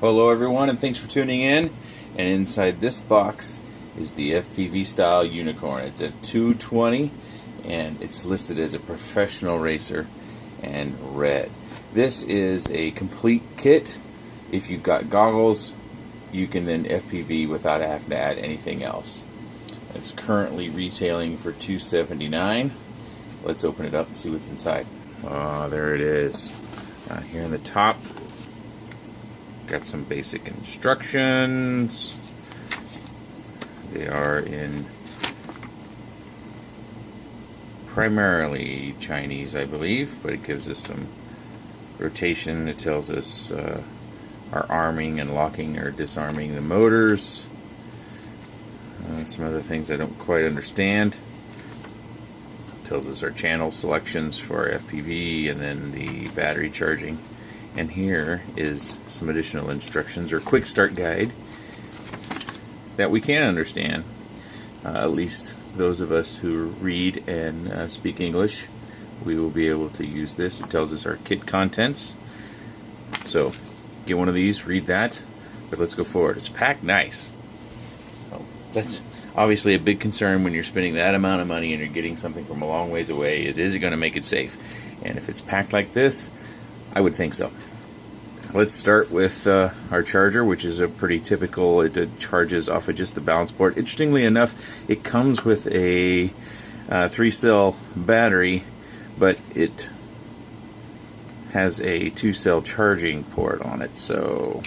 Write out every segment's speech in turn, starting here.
Hello everyone, and thanks for tuning in. And inside this box is the FPVStyle Unicorn. It's a 220 and it's listed as a professional racer and red. This is a complete kit. If you've got goggles, you can then FPV without having to add anything else. It's currently retailing for $279. Let's open it up and see what's inside. Oh, there it is. Here in the top, got some basic instructions. They are in primarily Chinese, I believe, but it gives us some rotation. It tells us our arming and locking or disarming the motors. Some other things I don't quite understand. It tells us our channel selections for FPV and then the battery charging. And here is some additional instructions or quick start guide that we can understand. At least those of us who read and speak English, we will be able to use this. It tells us our kit contents. So get one of these, read that, but let's go forward. It's packed nice. So that's obviously a big concern when you're spending that amount of money and you're getting something from a long ways away. Is it going to make it safe? And if it's packed like this, I would think so. Let's start with our charger, which is a pretty typical. It charges off of just the balance board. Interestingly enough, it comes with a 3-cell battery, but it has a 2-cell charging port on it. So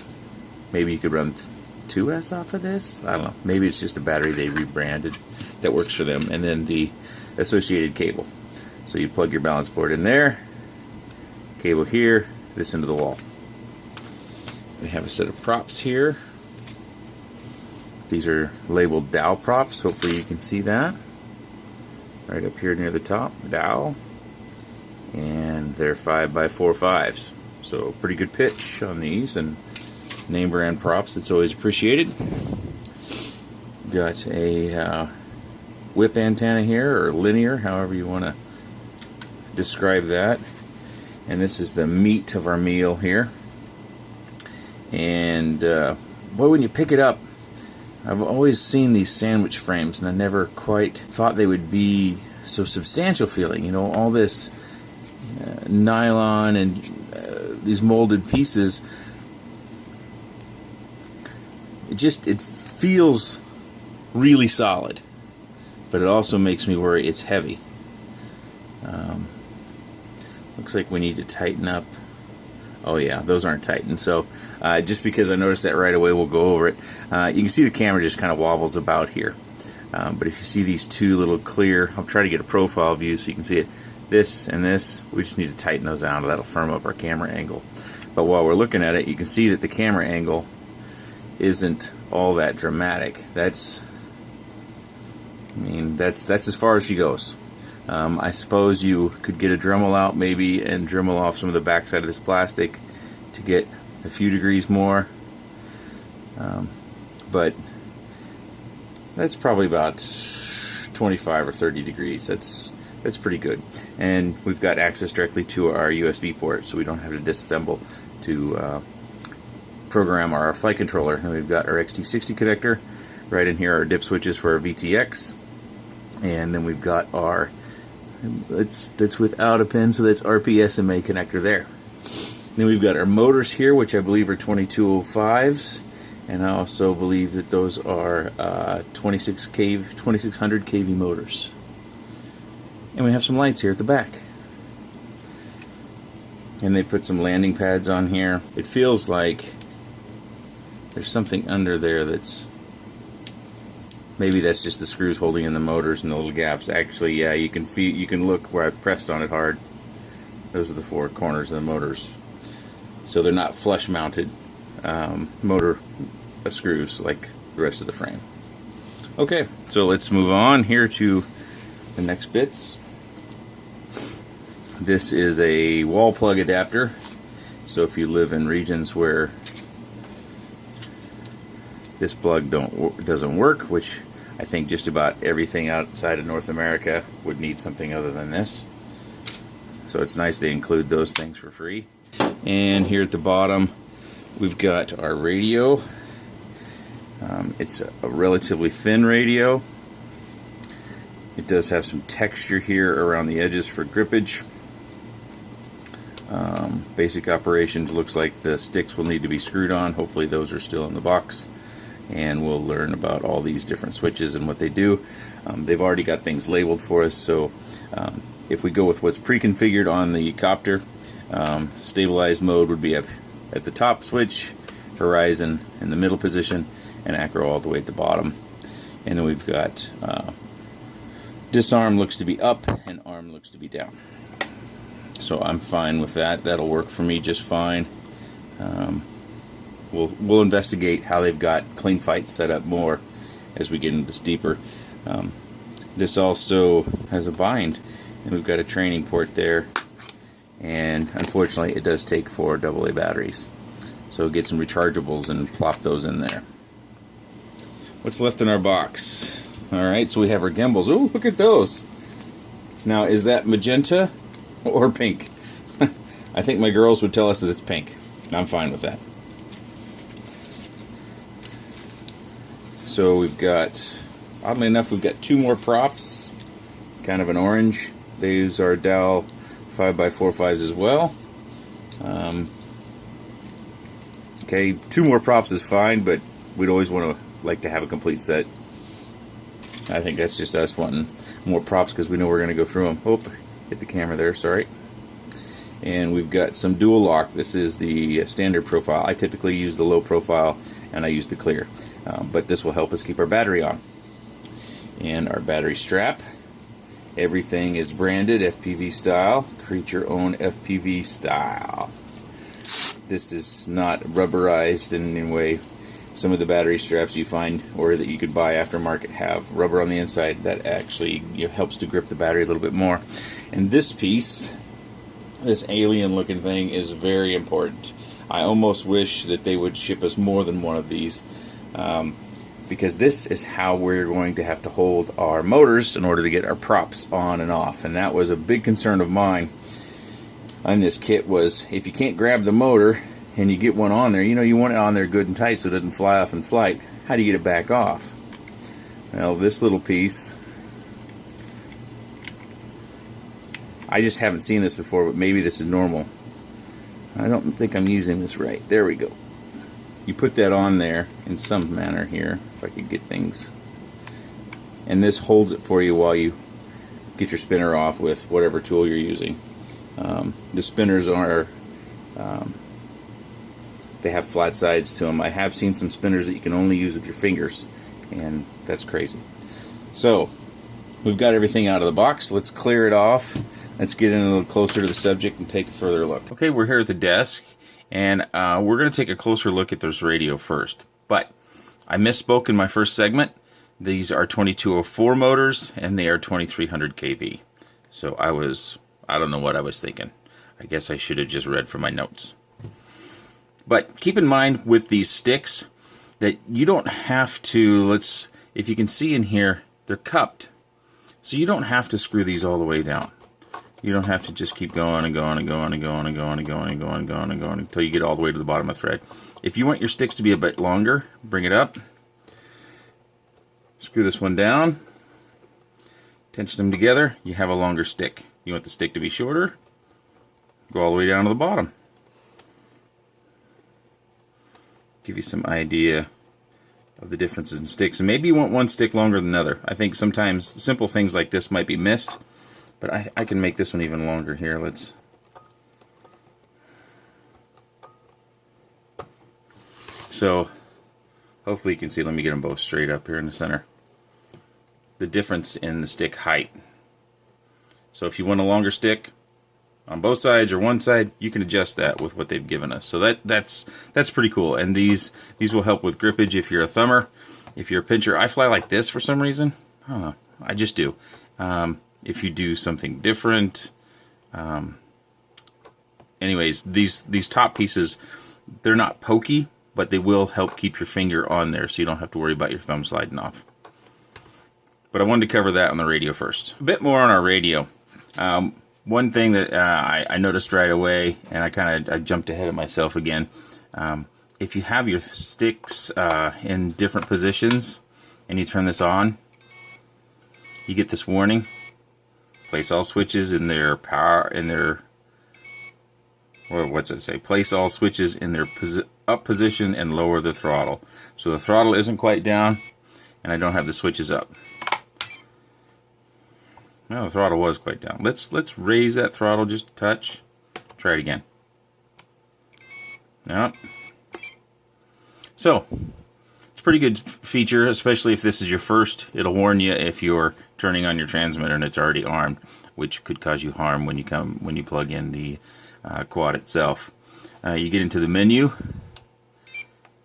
maybe you could run 2S off of this. I don't know. Maybe it's just a battery they rebranded that works for them, and then the associated cable. So you plug your balance board in there, cable here, this into the wall. We have a set of props here. These are labeled dowel props. Hopefully you can see that. Right up here near the top, dowel. And they're 5x4 5s. So pretty good pitch on these, and name brand props. It's always appreciated. Got a whip antenna here, or linear, however you want to describe that. And this is the meat of our meal here. And boy, when you pick it up, I've always seen these sandwich frames, and I never quite thought they would be so substantial feeling. You know, all this nylon and these molded pieces. It feels really solid, but it also makes me worry it's heavy. Looks like we need to tighten up. Oh yeah, those aren't tightened. So just because I noticed that right away, we'll go over it. You can see the camera just kind of wobbles about here. But if you see these two little clear, I'll try to get a profile view so you can see it. This and this, we just need to tighten those down. That'll firm up our camera angle. But while we're looking at it, you can see that the camera angle isn't all that dramatic. That's as far as she goes. I suppose you could get a Dremel out maybe and Dremel off some of the backside of this plastic to get a few degrees more, but that's probably about 25 or 30 degrees. That's pretty good. And we've got access directly to our USB port, so we don't have to disassemble to program our flight controller. And we've got our XT60 connector right in here, our dip switches for our VTX, and then we've got our that's without a pin, so that's RPSMA connector there. Then we've got our motors here, which I believe are 2205s, and I also believe that those are 2600 kV motors. And we have some lights here at the back. And they put some landing pads on here. It feels like there's something under there that's, maybe that's just the screws holding in the motors and the little gaps. Actually, yeah, you can look where I've pressed on it hard. Those are the 4 corners of the motors. So they're not flush mounted motor screws like the rest of the frame. Okay, so let's move on here to the next bits. This is a wall plug adapter. So if you live in regions where this plug doesn't work, which I think just about everything outside of North America would need something other than this. So it's nice they include those things for free. And here at the bottom We've got our radio. It's a relatively thin radio. It does have some texture here around the edges for grippage. Basic operations, looks like the sticks will need to be screwed on. Hopefully those are still in the box. And we'll learn about all these different switches and what they do. They've already got things labeled for us, so if we go with what's pre-configured on the copter, stabilized mode would be up at the top switch, horizon in the middle position, and acro all the way at the bottom. And then we've got disarm looks to be up and arm looks to be down. So I'm fine with that. That'll work for me just fine. We'll investigate how they've got clean fight set up more as we get into this deeper. This also has a bind, and we've got a training port there, and unfortunately it does take 4 AA batteries, so get some rechargeables and plop those in there. What's left in our box? Alright, so we have our gimbals. Oh, look at those. Now, is that magenta or pink? I think my girls would tell us that it's pink. I'm fine with that. So we've got, oddly enough, we've got 2 more props, kind of an orange. These are Dow 5x45s as well. Okay, 2 more props is fine, but we'd always like to have a complete set. I think that's just us wanting more props because we know we're going to go through them. Oh, hit the camera there, sorry. And we've got some dual lock. This is the standard profile. I typically use the low profile, and I use the clear. But this will help us keep our battery on. And our battery strap. Everything is branded FPVStyle. Create your own FPVStyle. This is not rubberized in any way. Some of the battery straps you find or that you could buy aftermarket have rubber on the inside that actually helps to grip the battery a little bit more. And this piece, this alien looking thing, is very important. I almost wish that they would ship us more than one of these, because this is how we're going to have to hold our motors in order to get our props on and off. And that was a big concern of mine on this kit, was if you can't grab the motor and you get one on there, you want it on there good and tight so it doesn't fly off in flight. How do you get it back off? Well, this little piece, I just haven't seen this before, but maybe this is normal. I don't think I'm using this right. There we go. You put that on there in some manner here, if I could get things. And this holds it for you while you get your spinner off with whatever tool you're using. The spinners are, they have flat sides to them. I have seen some spinners that you can only use with your fingers, and that's crazy. So, we've got everything out of the box. Let's clear it off. Let's get in a little closer to the subject and take a further look. Okay, we're here at the desk, and we're going to take a closer look at this radio first. But I misspoke in my first segment. These are 2204 motors, and they are 2300 kV. So I don't know what I was thinking. I guess I should have just read from my notes. But keep in mind with these sticks that you don't have to, if you can see in here, they're cupped. So you don't have to screw these all the way down. You don't have to just keep going and going and going and going and going and going and going and going and going until you get all the way to the bottom of the thread. If you want your sticks to be a bit longer, bring it up. Screw this one down. Tension them together. You have a longer stick. You want the stick to be shorter? Go all the way down to the bottom. Give you some idea of the differences in sticks. And maybe you want one stick longer than another. I think sometimes simple things like this might be missed. But I can make this one even longer here. So, hopefully you can see. Let me get them both straight up here in the center. The difference in the stick height. So if you want a longer stick on both sides or one side, you can adjust that with what they've given us. So that's pretty cool. And these will help with grippage if you're a thumber. If you're a pincher, I fly like this for some reason. I don't know. I just do. If you do something different, anyways, these top pieces, they're not pokey, but they will help keep your finger on there so you don't have to worry about your thumb sliding off. But I wanted to cover that on the radio first. A bit more on our radio. One thing that I noticed right away, and I jumped ahead of myself again, if you have your sticks in different positions and you turn this on, you get this warning. Place all switches in their what's it say? Place all switches in their up position and lower the throttle. So the throttle isn't quite down, and I don't have the switches up. No, the throttle was quite down. Let's raise that throttle just a touch. Try it again. No. So it's a pretty good feature, especially if this is your first. It'll warn you if you're turning on your transmitter and it's already armed, which could cause you harm when you plug in the quad itself. You get into the menu.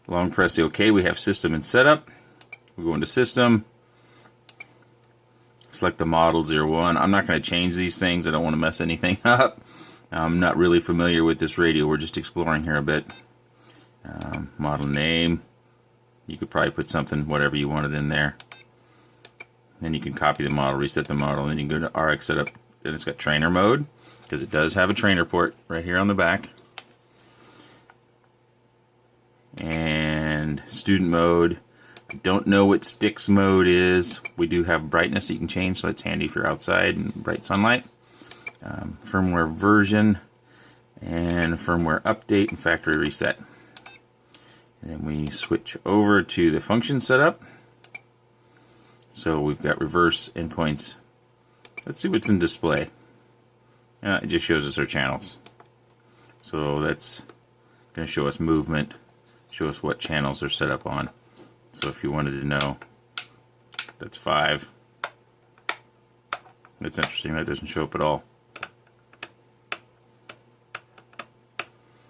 Long press the OK. We have system and setup. We go into system. Select the model 01. I'm not going to change these things. I don't want to mess anything up. I'm not really familiar with this radio. We're just exploring here a bit. Model name. You could probably put something, whatever you wanted in there. Then you can copy the model, reset the model, and then you can go to RX setup. Then it's got trainer mode, because it does have a trainer port right here on the back. And student mode. I don't know what sticks mode is. We do have brightness that you can change, so it's handy if you're outside in bright sunlight. Firmware version, and firmware update and factory reset. And then we switch over to the function setup. So we've got reverse endpoints. Let's see what's in display. It just shows us our channels. So that's going to show us movement, show us what channels are set up on. So if you wanted to know, that's 5. That's interesting, that doesn't show up at all.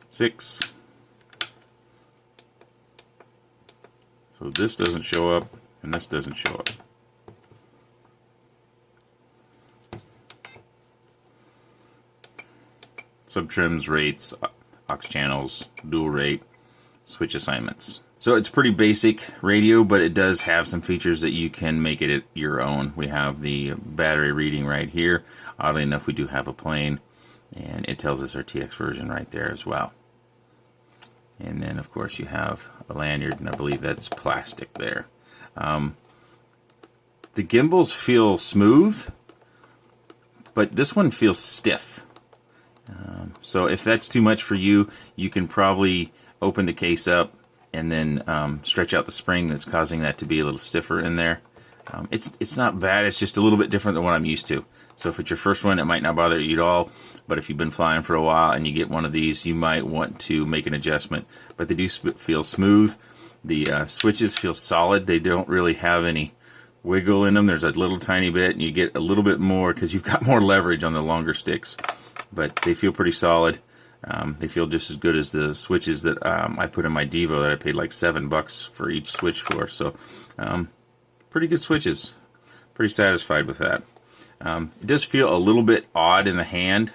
6. So this doesn't show up, and this doesn't show up. Subtrims, rates, aux channels, dual rate, switch assignments. So it's pretty basic radio, but it does have some features that you can make it your own. We have the battery reading right here. Oddly enough, we do have a plane, and it tells us our TX version right there as well. And then, of course, you have a lanyard, and I believe that's plastic there. The gimbals feel smooth, but this one feels stiff. So if that's too much for you, you can probably open the case up and then stretch out the spring that's causing that to be a little stiffer in there. It's not bad, it's just a little bit different than what I'm used to. So if it's your first one, it might not bother you at all, but if you've been flying for a while and you get one of these, you might want to make an adjustment. But they do feel smooth. The switches feel solid. They don't really have any wiggle in them. There's a little tiny bit, and you get a little bit more because you've got more leverage on the longer sticks. But they feel pretty solid. They feel just as good as the switches that I put in my Devo that I paid like $7 for each switch for. So pretty good switches. Pretty satisfied with that. It does feel a little bit odd in the hand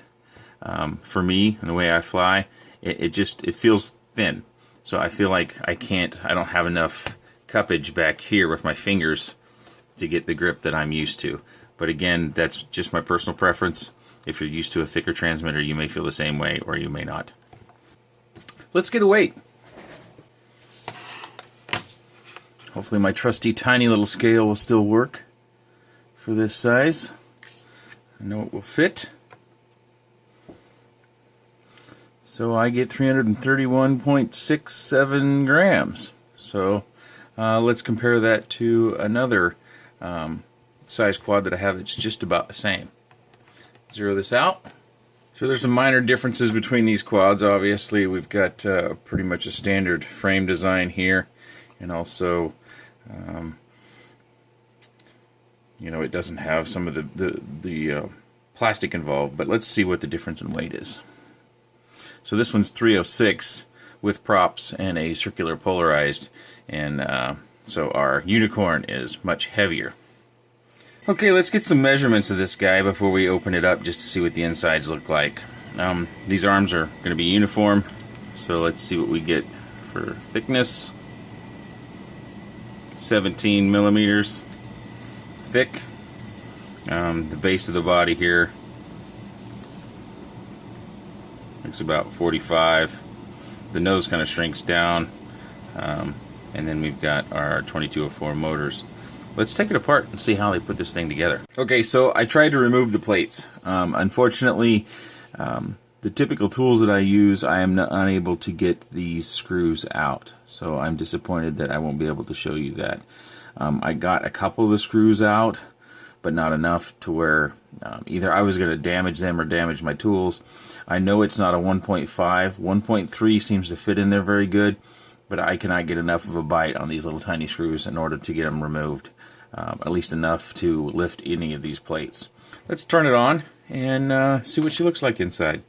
for me and the way I fly. It feels thin. So I feel like I don't have enough cuppage back here with my fingers to get the grip that I'm used to. But again, that's just my personal preference. If you're used to a thicker transmitter, you may feel the same way, or you may not. Let's get a weight. Hopefully my trusty tiny little scale will still work for this size. I know it will fit. So I get 331.67 grams. So let's compare that to another size quad that I have that's just about the same. Zero this out. So there's some minor differences between these quads. Obviously, we've got pretty much a standard frame design here, and also, you know, it doesn't have some of the plastic involved. But let's see what the difference in weight is. So this one's 306 with props and a circular polarized, and so our unicorn is much heavier. Okay, let's get some measurements of this guy before we open it up just to see what the insides look like. These arms are going to be uniform, so let's see what we get for thickness. 17 millimeters thick. The base of the body here looks about 45. The nose kind of shrinks down. And then we've got our 2204 motors. Let's take it apart and see how they put this thing together. Okay, so I tried to remove the plates. Unfortunately, the typical tools that I use, I am unable to get these screws out. So I'm disappointed that I won't be able to show you that. I got a couple of the screws out, but not enough to where either I was going to damage them or damage my tools. I know it's not a 1.5. 1.3 seems to fit in there very good, but I cannot get enough of a bite on these little tiny screws in order to get them removed. At least enough to lift any of these plates. Let's turn it on and see what she looks like inside.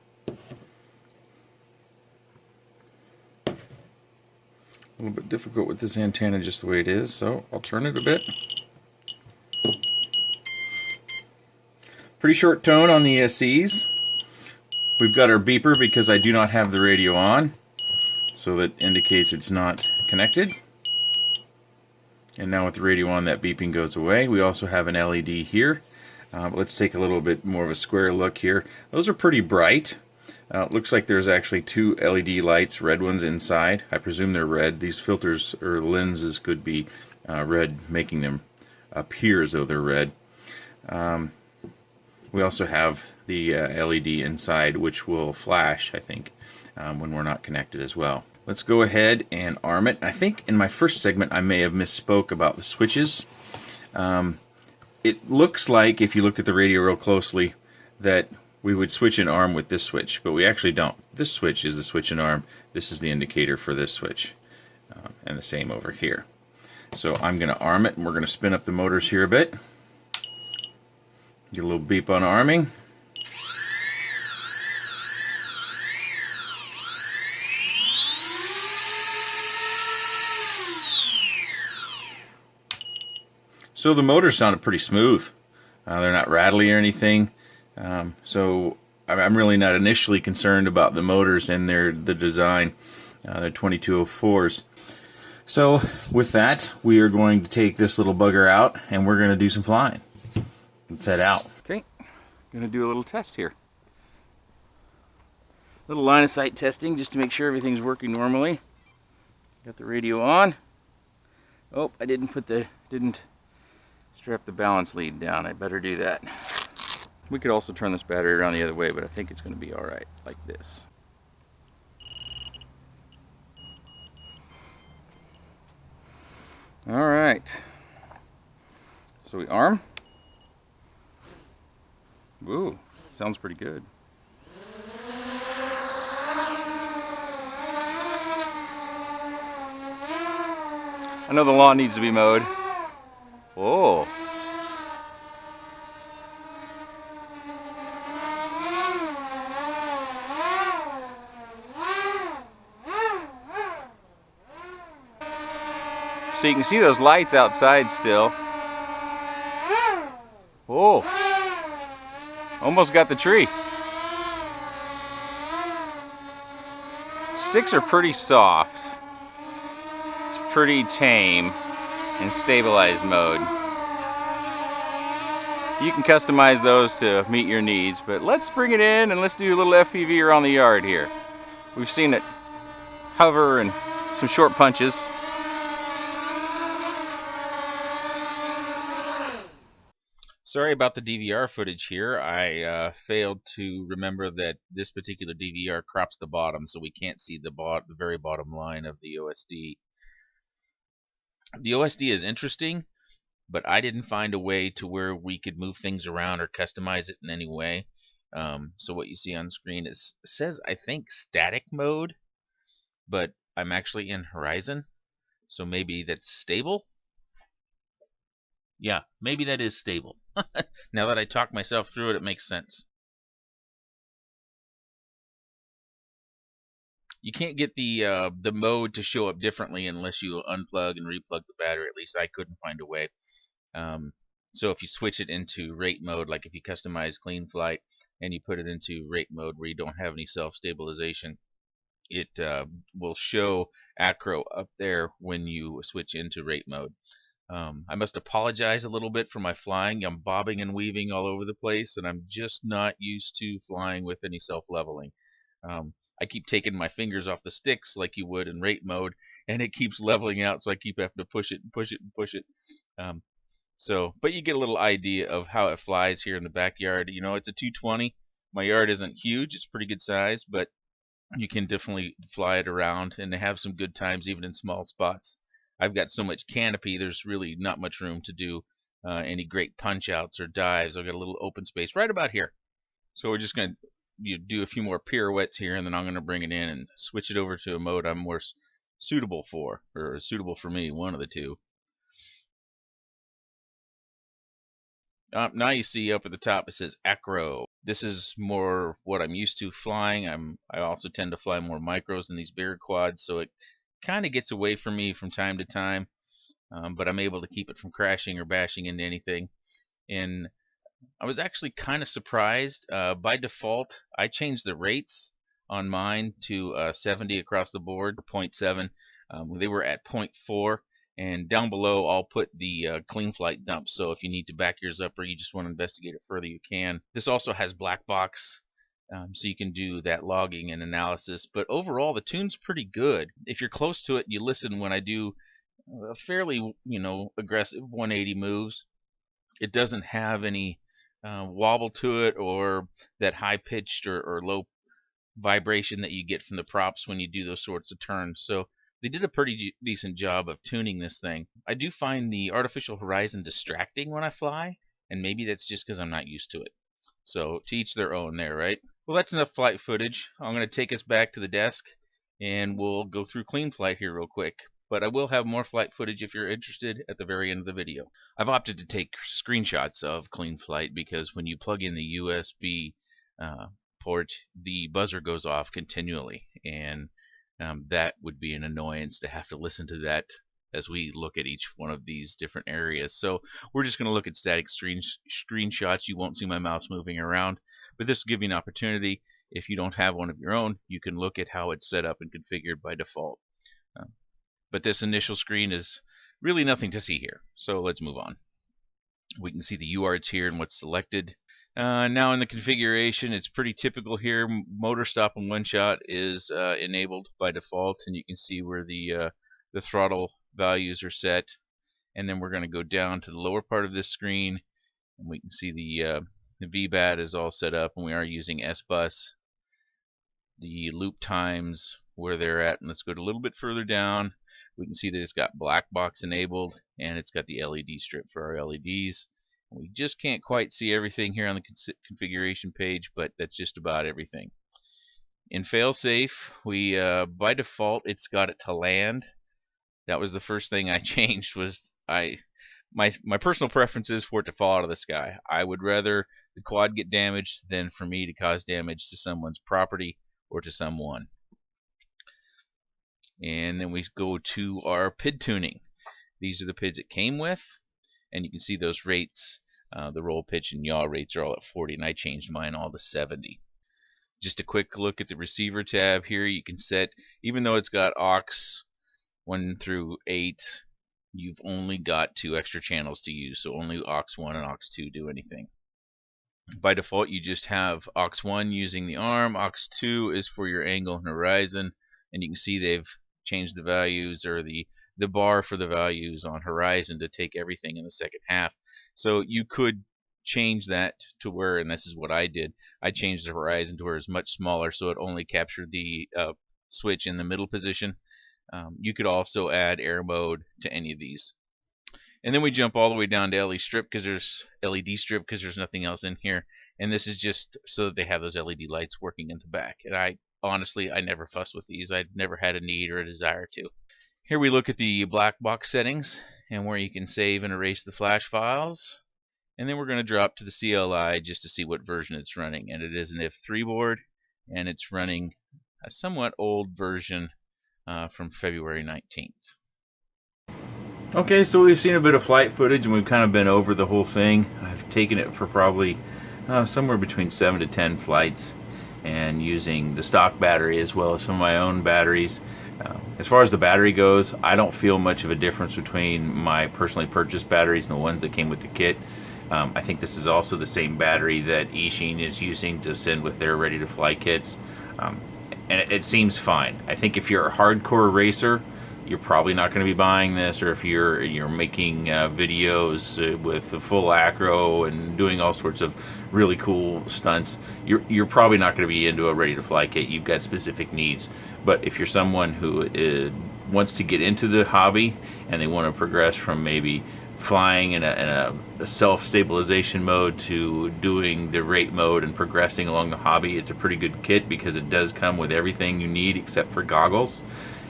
A little bit difficult with this antenna just the way it is, so I'll turn it a bit. Pretty short tone on the SEs. We've got our beeper because I do not have the radio on, so that indicates it's not connected. And now with the radio on, that beeping goes away. We also have an LED here. Let's take a little bit more of a square look here. Those are pretty bright. It looks like there's actually two LED lights, red ones inside. I presume they're red. These filters or lenses could be red, making them appear as though they're red. We also have the LED inside, which will flash, I think, when we're not connected as well. Let's go ahead and arm it. I think in my first segment I may have misspoke about the switches. It looks like, if you look at the radio real closely, that we would switch and arm with this switch, but we actually don't. This switch is the switch and arm. This is the indicator for this switch, and the same over here. So I'm going to arm it, and we're going to spin up the motors here a bit. Get a little beep on arming. So the motors sounded pretty smooth. They're not rattly or anything. So I'm really not initially concerned about the motors and the design. They're 2204s. So with that, we are going to take this little bugger out and we're going to do some flying. Let's head out. Okay, I'm going to do a little test here. Little line of sight testing just to make sure everything's working normally. Got the radio on. Oh, I didn't strap the balance lead down. I better do that. We could also turn this battery around the other way, but I think it's going to be alright like this. Alright. So we arm. Ooh, sounds pretty good. I know the lawn needs to be mowed. Oh. So you can see those lights outside still. Oh. Almost got the tree. Sticks are pretty soft. It's pretty tame in stabilized mode. You can customize those to meet your needs, but let's bring it in and let's do a little FPV around the yard here. We've seen it hover and some short punches. Sorry about the DVR footage here. I failed to remember that this particular DVR crops the bottom, so we can't see the very bottom line of the OSD. The OSD is interesting, but I didn't find a way to where we could move things around or customize it in any way. So what you see on screen says, I think, static mode, but I'm actually in horizon, so maybe that's stable. Yeah, maybe that is stable. Now that I talk myself through it, it makes sense. You can't get the mode to show up differently unless you unplug and replug the battery. At least I couldn't find a way. So if you switch it into rate mode, like if you customize Clean Flight and you put it into rate mode where you don't have any self-stabilization, it will show acro up there when you switch into rate mode. I must apologize a little bit for my flying. I'm bobbing and weaving all over the place, and I'm just not used to flying with any self-leveling. I keep taking my fingers off the sticks like you would in rate mode, and it keeps leveling out, so I keep having to push it and push it and push it. But you get a little idea of how it flies here in the backyard. You know, it's a 220. My yard isn't huge, it's pretty good size, but you can definitely fly it around and have some good times even in small spots. I've got so much canopy, there's really not much room to do any great punch outs or dives. I've got a little open space right about here. So we're just going to do a few more pirouettes here, and then I'm going to bring it in and switch it over to a mode I'm more suitable for, or suitable for me, one of the two. Now you see up at the top it says acro. This is more what I'm used to flying. I also tend to fly more micros than these bigger quads, so it kind of gets away from me from time to time, but I'm able to keep it from crashing or bashing into anything. And I was actually kind of surprised. By default, I changed the rates on mine to 70 across the board, 0.7. They were at 0.4. And down below, I'll put the CLI Dump. So if you need to back yours up or you just want to investigate it further, you can. This also has blackbox, so you can do that logging and analysis. But overall, the tune's pretty good. If you're close to it, you listen when I do a fairly, aggressive 180 moves. It doesn't have any wobble to it or that high-pitched or low vibration that you get from the props when you do those sorts of turns. So they did a pretty decent job of tuning this thing. I do find the artificial horizon distracting when I fly, and maybe that's just because I'm not used to it. So to each their own there, right? Well, that's enough flight footage. I'm going to take us back to the desk, and we'll go through clean flight here real quick. But I will have more flight footage if you're interested at the very end of the video. I've opted to take screenshots of clean flight because when you plug in the USB port, the buzzer goes off continually, and that would be an annoyance to have to listen to that as we look at each one of these different areas. So we're just going to look at static screenshots. You won't see my mouse moving around, but this will give you an opportunity. If you don't have one of your own, you can look at how it's set up and configured by default. But this initial screen is really nothing to see here, so let's move on. We can see the UARTs here and what's selected. Now in the configuration, it's pretty typical here. Motor stop and one shot is enabled by default, and you can see where the throttle values are set. And then we're going to go down to the lower part of this screen, and we can see the VBAT is all set up, and we are using S-Bus. The loop times, where they're at, and let's go a little bit further down. We can see that it's got blackbox enabled, and it's got the LED strip for our LEDs. We just can't quite see everything here on the configuration page, but that's just about everything. In failsafe, we by default it's got it to land. That was the first thing I changed. Was my personal preference is for it to fall out of the sky. I would rather the quad get damaged than for me to cause damage to someone's property or to someone. And then we go to our PID tuning. These are the PIDs it came with, and you can see those rates. The roll, pitch, and yaw rates are all at 40, and I changed mine all to 70. Just a quick look at the receiver tab here. You can set, even though it's got aux 1 through 8, you've only got 2 extra channels to use, so only aux 1 and aux 2 do anything. By default, you just have aux 1 using the arm, aux 2 is for your angle and horizon, and you can see they've changed the values, or the bar for the values on horizon, to take everything in the second half. So you could change that to where, and this is what I did, I changed the horizon to where it's much smaller, so it only captured the switch in the middle position. You could also add air mode to any of these. And then we jump all the way down to LED strip because there's nothing else in here. And this is just so that they have those LED lights working in the back. And honestly, I never fuss with these. I've never had a need or a desire to. Here we look at the black box settings and where you can save and erase the flash files. And then we're going to drop to the CLI just to see what version it's running. And it is an F3 board, and it's running a somewhat old version from February 19th. Okay, so we've seen a bit of flight footage, and we've kind of been over the whole thing. I've taken it for probably somewhere between 7 to 10 flights, and using the stock battery as well as some of my own batteries. As far as the battery goes, I don't feel much of a difference between my personally purchased batteries and the ones that came with the kit. I think this is also the same battery that Eachine is using to send with their ready-to-fly kits. and it seems fine. I think if you're a hardcore racer, you're probably not going to be buying this, or if you're making videos with the full acro and doing all sorts of really cool stunts, you're probably not going to be into a ready-to-fly kit. You've got specific needs. But if you're someone who wants to get into the hobby and they want to progress from maybe flying in a self-stabilization mode to doing the rate mode and progressing along the hobby, it's a pretty good kit because it does come with everything you need except for goggles.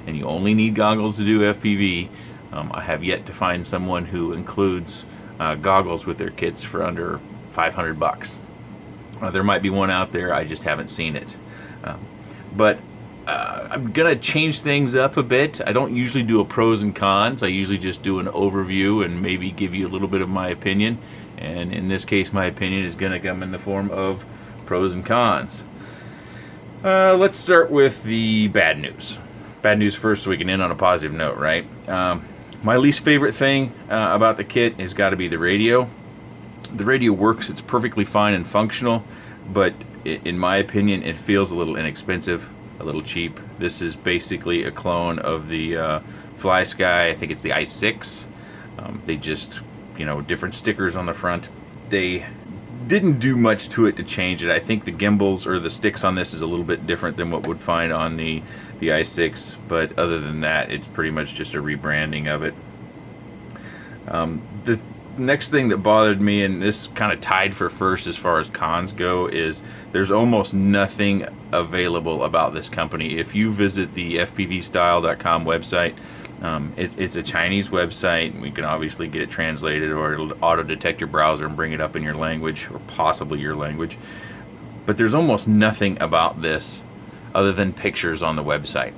And you only need goggles to do FPV. I have yet to find someone who includes goggles with their kits for under 500 bucks. There might be one out there, I just haven't seen it. But I'm gonna change things up a bit. I don't usually do a pros and cons. I usually just do an overview and maybe give you a little bit of my opinion. And in this case, my opinion is gonna come in the form of pros and cons. Let's start with the bad news. Bad news first so we can end on a positive note, right? My least favorite thing about the kit has got to be the radio. The radio works, it's perfectly fine and functional, but in my opinion it feels a little inexpensive, a little cheap. This is basically a clone of the FlySky. I think it's the i6. They just, different stickers on the front. They didn't do much to it to change it. I think the gimbals or the sticks on this is a little bit different than what would find on the i6, but other than that, it's pretty much just a rebranding of it. The next thing that bothered me, and this kind of tied for first as far as cons go, is there's almost nothing available about this company. If you visit the FPVStyle.com website, it's a Chinese website. We can obviously get it translated, or it'll auto-detect your browser and bring it up in your language, or possibly your language. But there's almost nothing about this other than pictures on the website.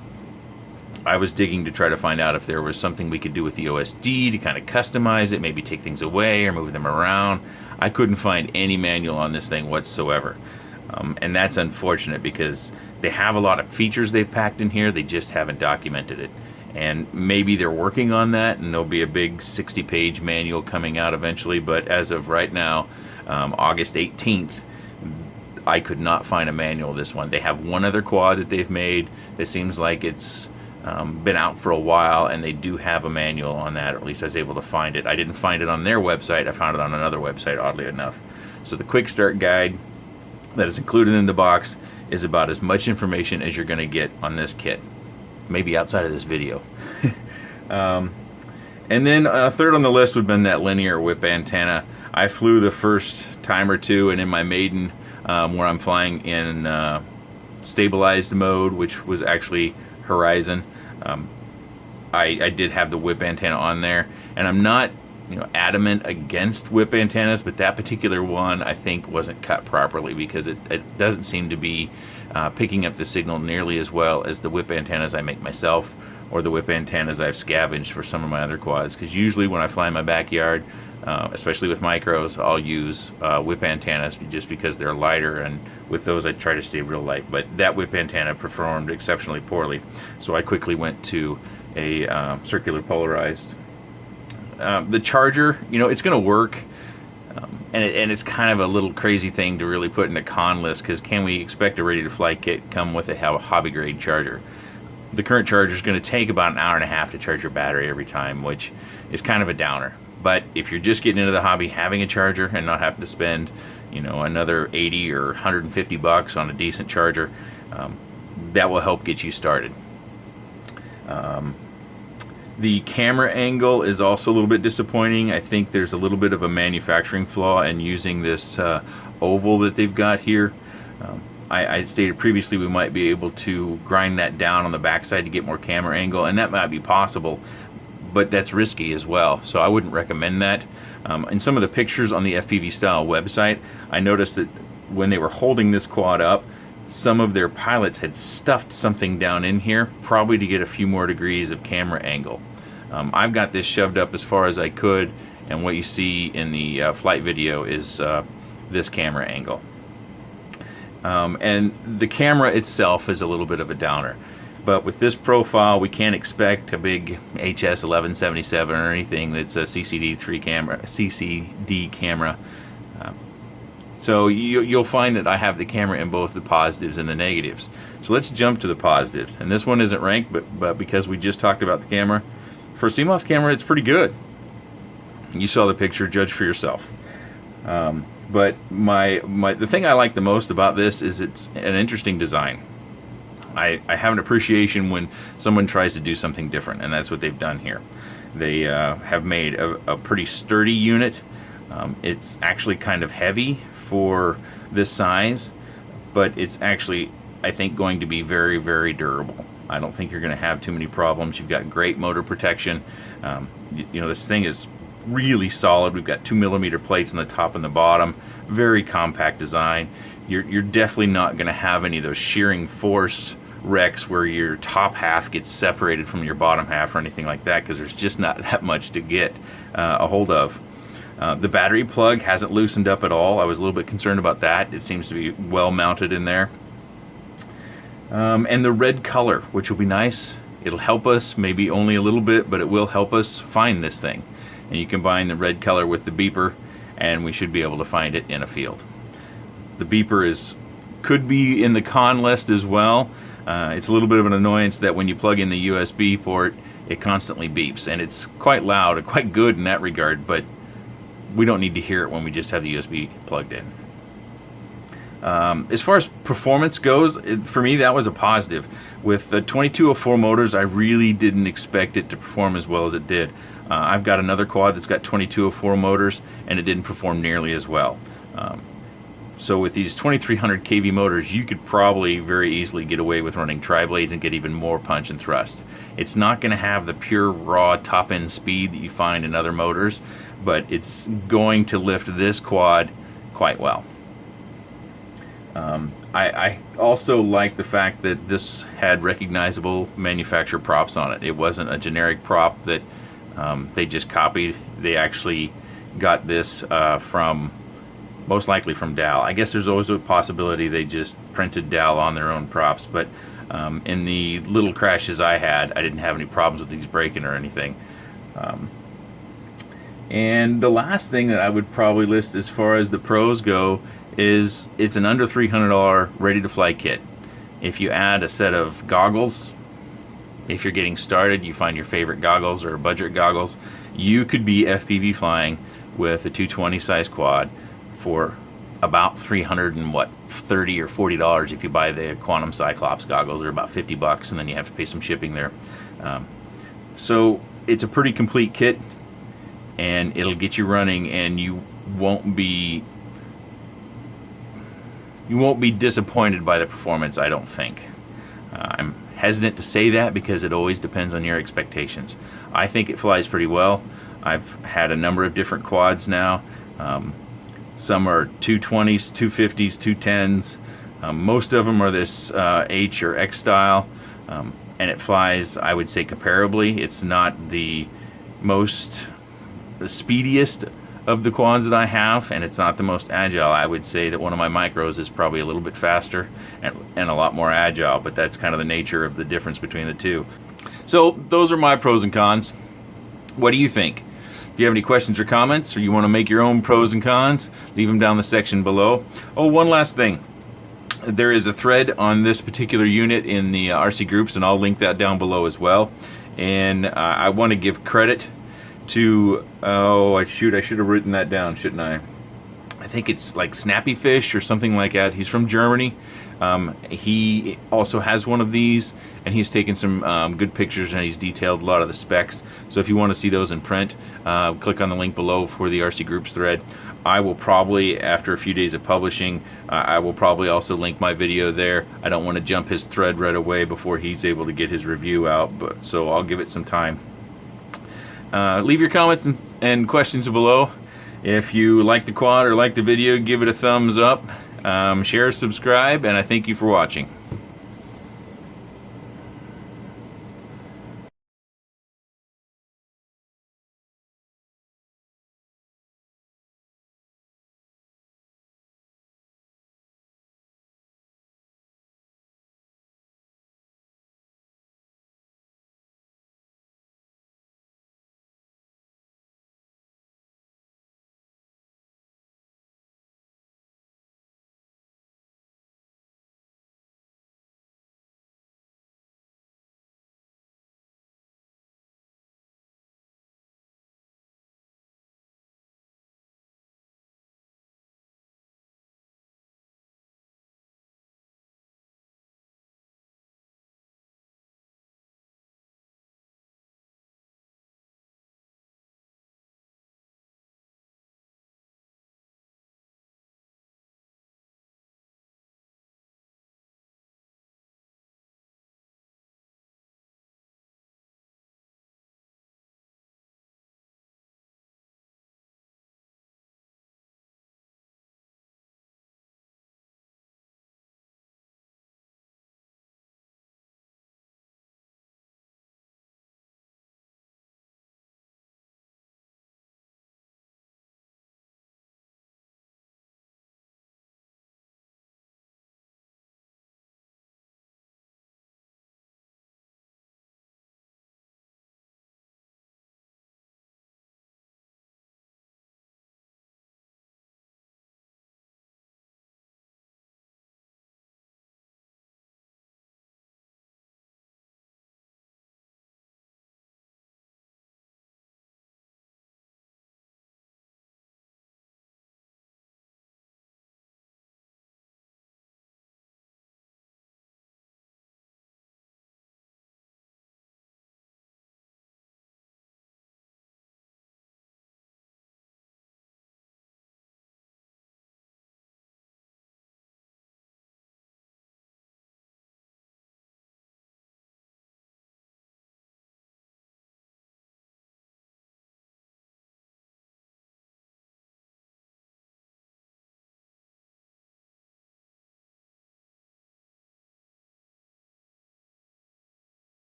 I was digging to try to find out if there was something we could do with the OSD to kind of customize it, maybe take things away or move them around. I couldn't find any manual on this thing whatsoever. And that's unfortunate because they have a lot of features they've packed in here, they just haven't documented it. And maybe they're working on that and there'll be a big 60-page manual coming out eventually, but as of right now, August 18th, I could not find a manual of this one. They have one other quad that they've made that seems like it's been out for a while, and they do have a manual on that, or at least I was able to find it. I didn't find it on their website, I found it on another website, oddly enough. So the quick start guide that is included in the box is about as much information as you're going to get on this kit, maybe outside of this video. And then third on the list would have been that linear whip antenna. I flew the first time or two, and in my maiden, where I'm flying in stabilized mode, which was actually horizon, I did have the whip antenna on there, and I'm not adamant against whip antennas, but that particular one I think wasn't cut properly because it doesn't seem to be picking up the signal nearly as well as the whip antennas I make myself, or the whip antennas I've scavenged for some of my other quads, because usually when I fly in my backyard, especially with micros, I'll use whip antennas just because they're lighter, and with those I try to stay real light. But that whip antenna performed exceptionally poorly, so I quickly went to a circular polarized. The charger, it's going to work, and it's kind of a little crazy thing to really put in a con list, because can we expect a ready-to-fly kit come with a hobby-grade charger? The current charger is going to take about an hour and a half to charge your battery every time, which is kind of a downer. But if you're just getting into the hobby, having a charger and not having to spend, another 80 or 150 bucks on a decent charger, that will help get you started. The camera angle is also a little bit disappointing. I think there's a little bit of a manufacturing flaw in using this oval that they've got here. I stated previously we might be able to grind that down on the backside to get more camera angle, and that might be possible, but that's risky as well, so I wouldn't recommend that. In some of the pictures on the FPVStyle website, I noticed that when they were holding this quad up, some of their pilots had stuffed something down in here, probably to get a few more degrees of camera angle. I've got this shoved up as far as I could, and what you see in the flight video is this camera angle. And the camera itself is a little bit of a downer. But with this profile, we can't expect a big HS 1177 or anything that's a CCD camera. So you'll find that I have the camera in both the positives and the negatives. So let's jump to the positives. And this one isn't ranked, but because we just talked about the camera, for a CMOS camera, it's pretty good. You saw the picture, judge for yourself. But the thing I like the most about this is it's an interesting design. I have an appreciation when someone tries to do something different, and that's what they've done here. They have made a pretty sturdy unit. It's actually kind of heavy for this size, but it's actually, I think, going to be very, very durable. I don't think you're going to have too many problems. You've got great motor protection. You know, this thing is really solid. We've got 2mm plates on the top and the bottom. Very compact design. You're definitely not going to have any of those shearing force wrecks where your top half gets separated from your bottom half or anything like that, because there's just not that much to get a hold of. The battery plug hasn't loosened up at all. I was a little bit concerned about that. It seems to be well mounted in there. And the red color, which will be nice. It'll help us, maybe only a little bit, but it will help us find this thing. And you combine the red color with the beeper, and we should be able to find it in a field. The beeper could be in the con list as well. It's a little bit of an annoyance that when you plug in the USB port, it constantly beeps, and it's quite loud and quite good in that regard, but we don't need to hear it when we just have the USB plugged in. As far as performance goes, for me that was a positive. With the 2204 motors, I really didn't expect it to perform as well as it did. I've got another quad that's got 2204 motors, and it didn't perform nearly as well. So with these 2300 kV motors, you could probably very easily get away with running tri-blades and get even more punch and thrust. It's not going to have the pure raw top end speed that you find in other motors, but it's going to lift this quad quite well. I also like the fact that this had recognizable manufacturer props on it. It wasn't a generic prop that they just copied. They actually got this from, most likely from Dal. I guess there's always a possibility they just printed Dal on their own props, but in the little crashes I had, I didn't have any problems with these breaking or anything. And the last thing that I would probably list as far as the pros go is it's an under $300 ready-to-fly kit. If you add a set of goggles, if you're getting started, you find your favorite goggles or budget goggles, you could be FPV flying with a 220 size quad for about $330 or $40 if you buy the Quantum Cyclops goggles. They're about $50, and then you have to pay some shipping there. So it's a pretty complete kit, and it'll get you running, and you won't be disappointed by the performance, I don't think. I'm hesitant to say that because it always depends on your expectations. I think it flies pretty well. I've had a number of different quads now. Some are 220s, 250s, 210s. Most of them are this H or X style, and it flies, I would say, comparably. It's not the speediest of the quads that I have, and it's not the most agile. I would say that one of my micros is probably a little bit faster and a lot more agile, but that's kind of the nature of the difference between the two. So those are my pros and cons. What do you think? Do you have any questions or comments, or you want to make your own pros and cons? Leave them down the section below. Oh, one last thing. There is a thread on this particular unit in the RC groups, and I'll link that down below as well. And I want to give credit to, I should have written that down, shouldn't I? I think it's like Snappy Fish or something like that. He's from Germany. He also has one of these, and he's taken some good pictures, and he's detailed a lot of the specs. So if you want to see those in print, click on the link below for the RC Groups thread. I will probably, after a few days of publishing, I will probably also link my video there. I don't want to jump his thread right away before he's able to get his review out, so I'll give it some time. Leave your comments and questions below. If you like the quad or like the video, give it a thumbs up, share, subscribe, and I thank you for watching.